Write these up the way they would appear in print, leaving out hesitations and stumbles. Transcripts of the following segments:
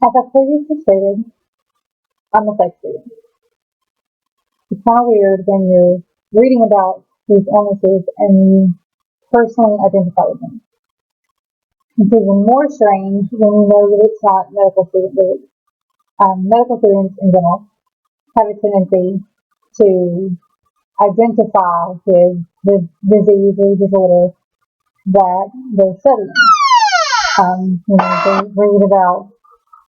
As I previously stated, I'm a psych student. It's kind of weird when you're reading about these illnesses and you personally identify with them. It's even more strange when you know that it's not medical student related. Medical students in general have a tendency to identify with the disease or disorder that they're studying. They read about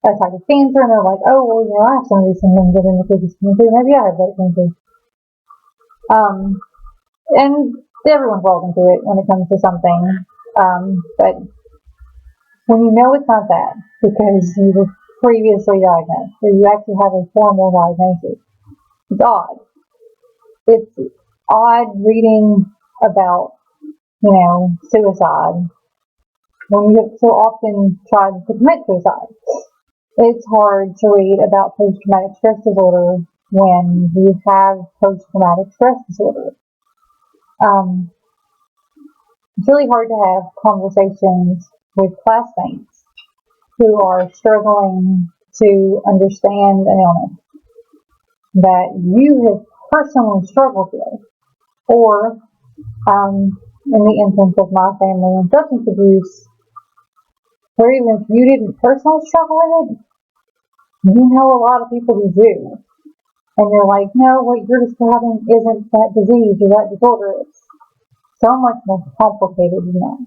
a type of cancer and they're like, oh, well, I have some of these symptoms that indicate this cancer. Maybe I have that cancer. And everyone falls into it when it comes to something. But when you know it's not that, because you were previously diagnosed, or you actually have a formal diagnosis, it's odd. It's odd reading about, suicide when you have so often tried to commit suicide. It's hard to read about post-traumatic stress disorder when you have post-traumatic stress disorder. It's really hard to have conversations with classmates who are struggling to understand an illness that you have personally struggled with, or in the instance of my family and substance abuse, or even if you didn't personally struggle with it, you know a lot of people who do. And you're like, no, what you're describing isn't that disease or that disorder. It's so much more complicated than that.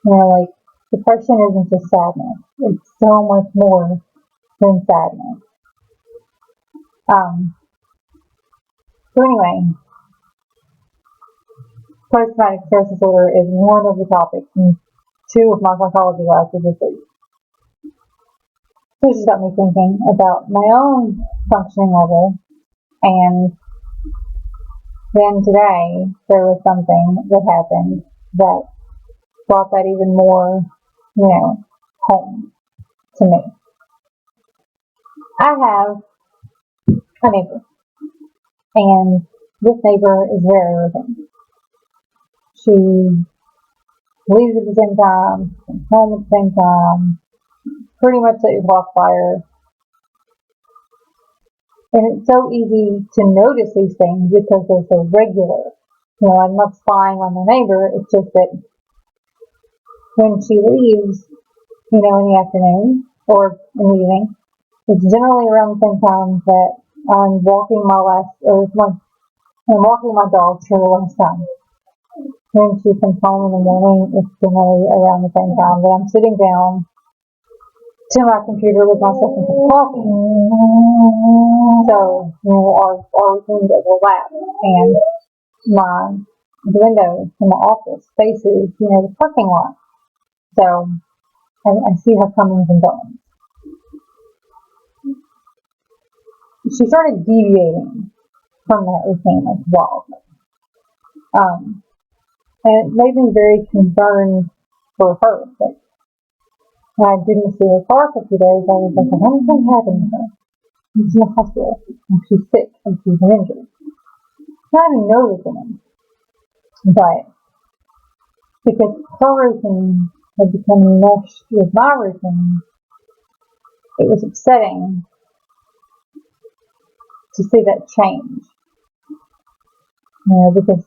Like depression isn't just sadness. It's so much more than sadness. So anyway, post-traumatic stress disorder is one of the topics in 2 of my psychology classes this week. This just got me thinking about my own functioning level, and then today there was something that happened that brought that even more, home to me. I have a neighbor, and this neighbor is very irritating. She leaves at the same time, comes home at the same time, pretty much set your clock fire. And it's so easy to notice these things because they're so regular. I'm not spying on the neighbor, it's just that when she leaves, in the afternoon or in the evening, it's generally around the same time that I'm walking my dog for the last time. When she comes home in the morning, it's generally around the same time that I'm sitting down to my computer with myself and coffee. So, our routines overlap, and the window in my office faces, the parking lot. So, I see her comings and goings. She started deviating from that routine as well. And it made me very concerned for her. But when I didn't see her car for 2 days, I was like, what is going to happen to her? She's in the hospital, and she's sick, and she's injured. I didn't know this woman, but because her routine had become meshed with my routine, it was upsetting to see that change. Because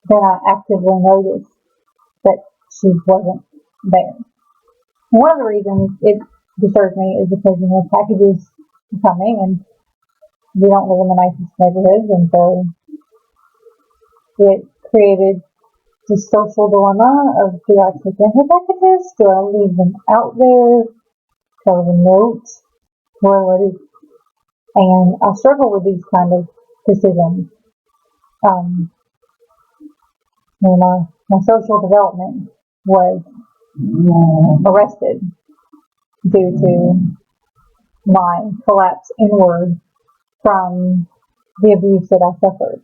then I actively noticed that she wasn't there. One of the reasons it disturbs me is because, packages are coming and we don't live in the nicest neighborhoods, and so it created this social dilemma of, do I take in her packages? Do I leave them out there? Do I leave a note? What do I do? And I struggle with these kind of decisions. My social development was arrested due to my collapse inward from the abuse that I suffered.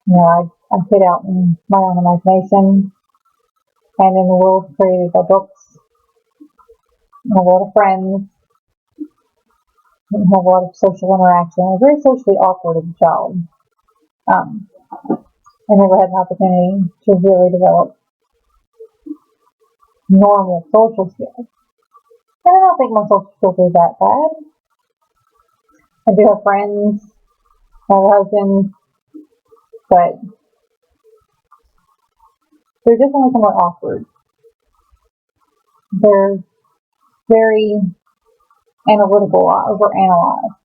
I hid out in my own imagination and in the world created by books. I have a lot of friends. Didn't have a lot of social interaction. I was very socially awkward as a child. I never had an opportunity to really develop normal social skills. And I don't think my social skills are that bad. I do have friends, my husband, but they're definitely somewhat awkward. They're very analytical, overanalyze,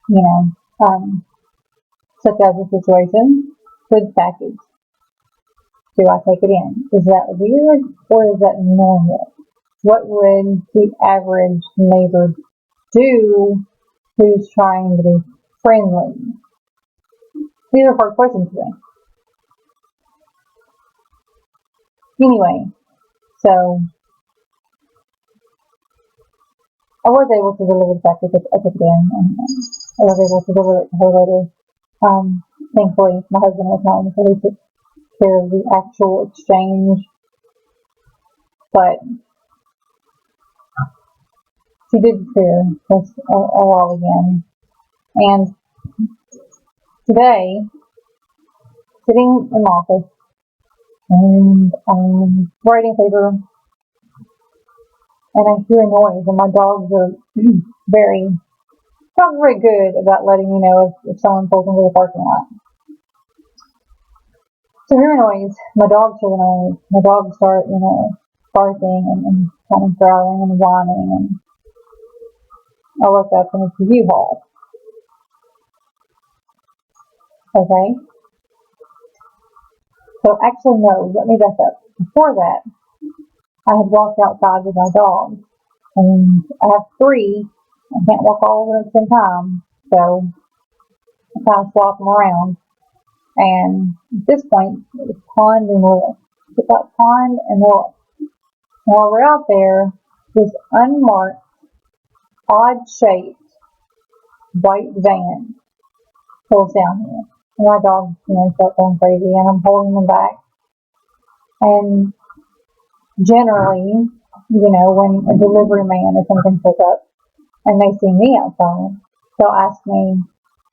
you know, such as the situation, food package. Do I take it in? Is that weird or is that normal? What would the average neighbor do who's trying to be friendly? These are hard questions to me. Anyway, so I was able to deliver the package. I took it in, and I was able to deliver it to her later. Thankfully, my husband was home, so he took care of the actual exchange. But she did clear us a while again. And today, sitting in my office, and I'm writing paper, and I hear a noise, and my dogs are not very good about letting me know if someone pulls into the parking lot. So I hear a noise, my dogs hear the noise, my dogs start, barking and kind of growling and whining, and I look up and it's a U-Haul. Okay? So actually, no, let me back up. Before that, I had walked outside with my dogs, and I have three. I can't walk all of them at the same time, so I kind of swap them around. And at this point, it was Pond and Willis. It's about Pond and Willis. While we're out there, this unmarked, odd-shaped white van pulls down here. And my dogs, start going crazy, and I'm holding them back. And generally, when a delivery man or something pulls up and they see me outside, they'll ask me,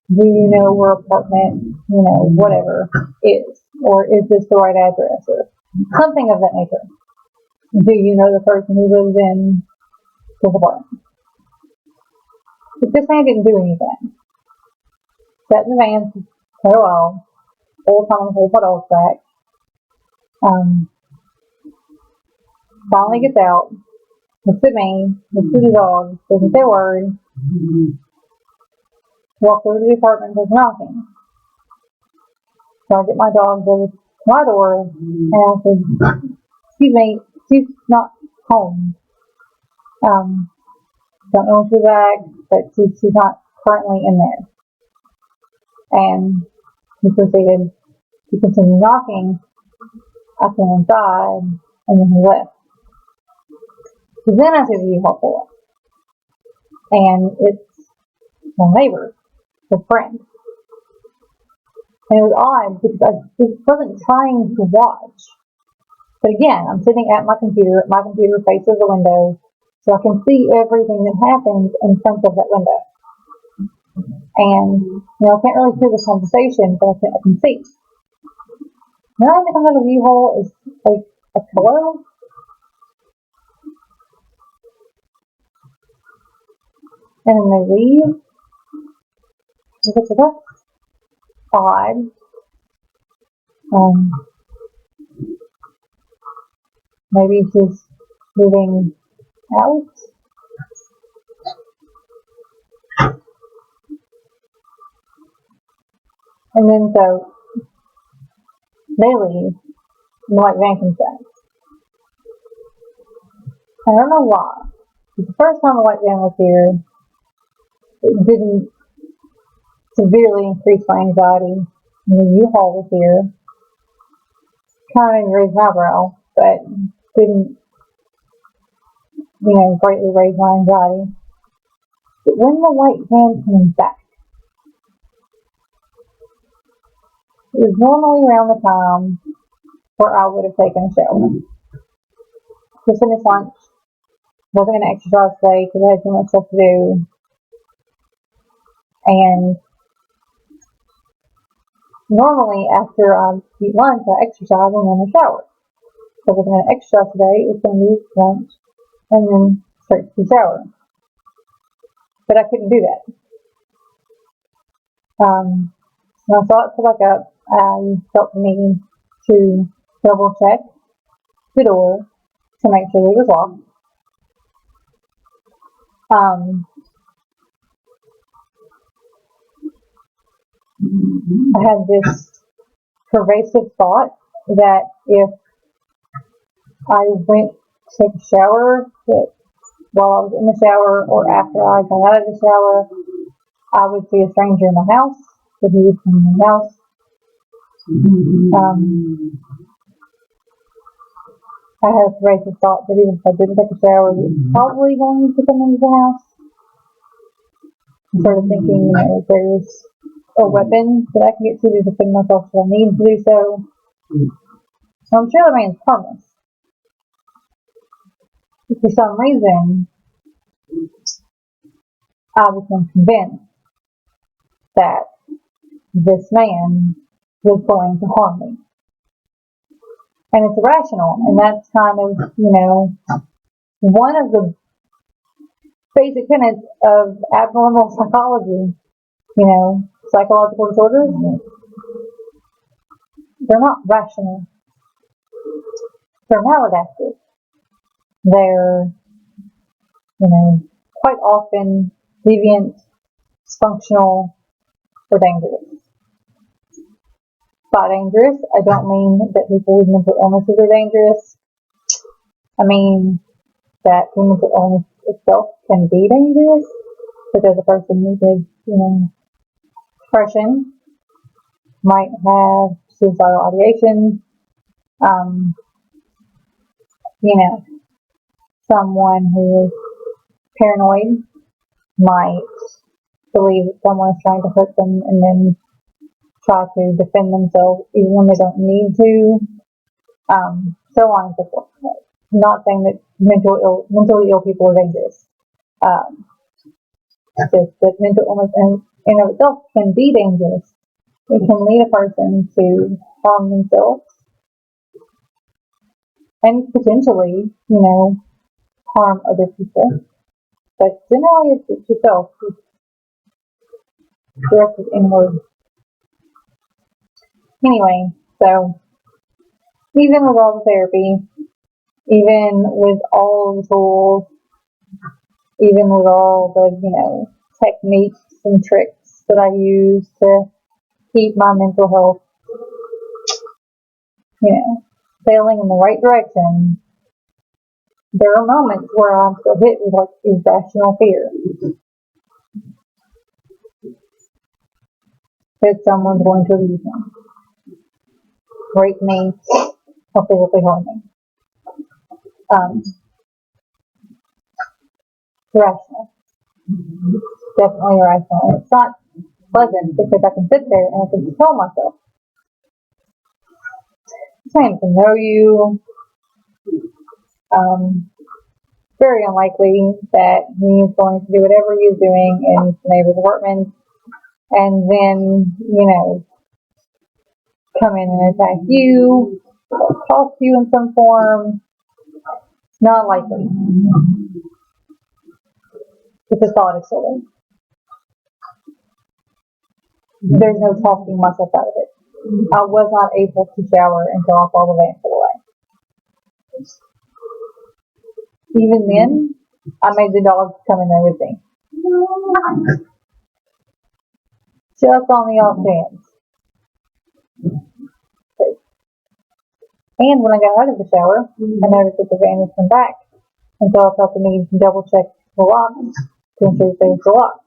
do you know where apartment, whatever is? Or is this the right address? Or something of that nature. Do you know the person who lives in this apartment? But this man didn't do anything. Sat in the van for quite a while, whole time hold my dogs back. Finally gets out, looks at me, looks at the dogs, doesn't say a word, walks over to the apartment and goes knocking. So I get my dogs over to my door and I said, excuse me, she's not home. Don't know if she's back, but she's not currently in there. And he proceeded to continue knocking. I came inside and then he left. So then I see the U-Haul pull up. And it's my neighbor, his friend. And it was odd because I wasn't trying to watch. But again, I'm sitting at my computer. My computer faces the window, so I can see everything that happens in front of that window. And, I can't really hear the conversation, but I can see. Now I think another U-Haul is like a pillow. And then they leave. So that's odd. Maybe she's moving out. And then so they leave, and the white van comes back. I don't know why. The first time the white van was here, it didn't severely increase my anxiety. And the U-Haul was here. Kind of made me raise my brow, but didn't, greatly raise my anxiety. But when the white van came back, it was normally around the time where I would have taken a shower. Just finished lunch. Wasn't going to exercise today because I had too much stuff to do. And normally after I eat lunch, I exercise and then I shower. So I wasn't going to exercise today. It was going to be lunch and then straight to the shower. But I couldn't do that. When I saw it pull back up, I felt the need to double check the door to make sure that it was locked. I had this pervasive thought that if I went to take a shower, that while I was in the shower or after I got out of the shower, I would see a stranger in my house, that he would come in my house. I had a pervasive thought that even if I didn't take a shower, he was probably going to come into the house. I started thinking, if there's a weapon that I can get to defend myself if I need to do so. I'm sure the man's harmless. For some reason, I became convinced that this man was going to harm me. And it's irrational, and that's kind of, one of the basic tenets of abnormal psychology. Psychological disorders, they're not rational. They're maladaptive. They're, quite often deviant, dysfunctional, or dangerous. By dangerous, I don't mean that people with mental illnesses are dangerous. I mean that the mental illness itself can be dangerous, such as a person with, depression might have suicidal ideation. Someone who is paranoid might believe that someone is trying to hurt them and then try to defend themselves even when they don't need to. So on and so forth. Not saying that mentally ill people are dangerous. Just that mental illness in of itself can be dangerous. It can lead a person to harm themselves and potentially, harm other people. But generally, it's yourself. It's directed inward. Anyway, so even with all the therapy, even with all the tools, even with all the, techniques and tricks that I use to keep my mental health, sailing in the right direction, there are moments where I'm still hit with irrational fear that someone's going to abuse me, rape me, or physically harm me. Irrational. Definitely irrational. And it's not pleasant because I can sit there and I can tell myself, I'm trying to know you. Very unlikely that he's going to do whatever he's doing in the neighbor's apartment and then, come in and attack you, or cost you in some form. Not likely. It's a thought is silly. There's no talking myself out of it. I was not able to shower until I saw the van pull away. Even then, I made the dogs come in there with me. Just on the off chance. And when I got out of the shower, I noticed that the van had come back. And so I felt the need to double check the lock to ensure that they were still locked.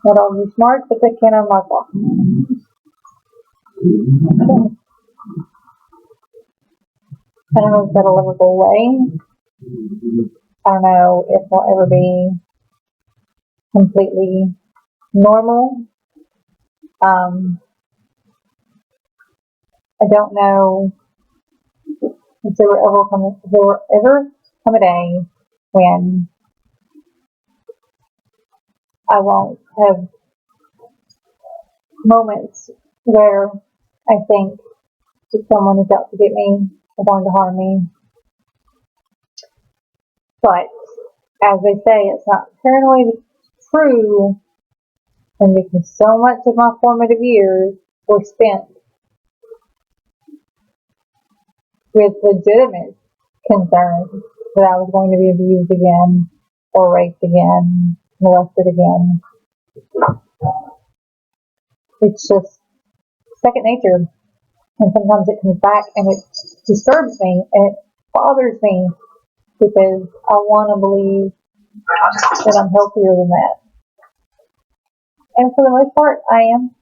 My dogs are smart, but they can't unlock locks. I don't know if that'll ever go away. I don't know if we'll ever be completely normal. I don't know if there will ever come a day when I won't have moments where I think that someone is out to get me or going to harm me, But as they say, it's not paranoid true, and because so much of my formative years were spent with legitimate concerns that I was going to be abused again, or raped again, molested again. It's just second nature, and sometimes it comes back and it disturbs me and it bothers me because I want to believe that I'm healthier than that. And for the most part, I am.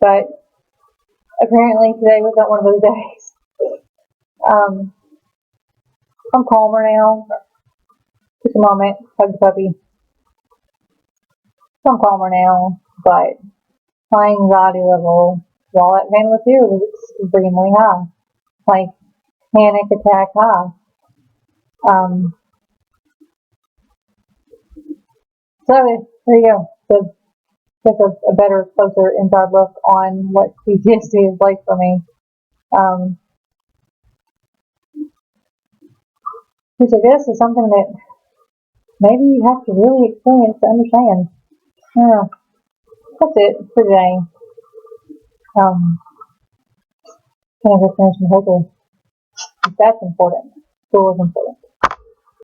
But apparently today was not one of those days. I'm calmer now. Took a moment, hugged the puppy. So I'm calmer now, but my anxiety level while that van was here was extremely high. Like panic attack high. So there you go. So just a better, closer inside look on what PTSD is like for me. Which I guess is something that maybe you have to really experience to understand. Yeah, that's it for today. Can I go finish my paper? That's important. School is important.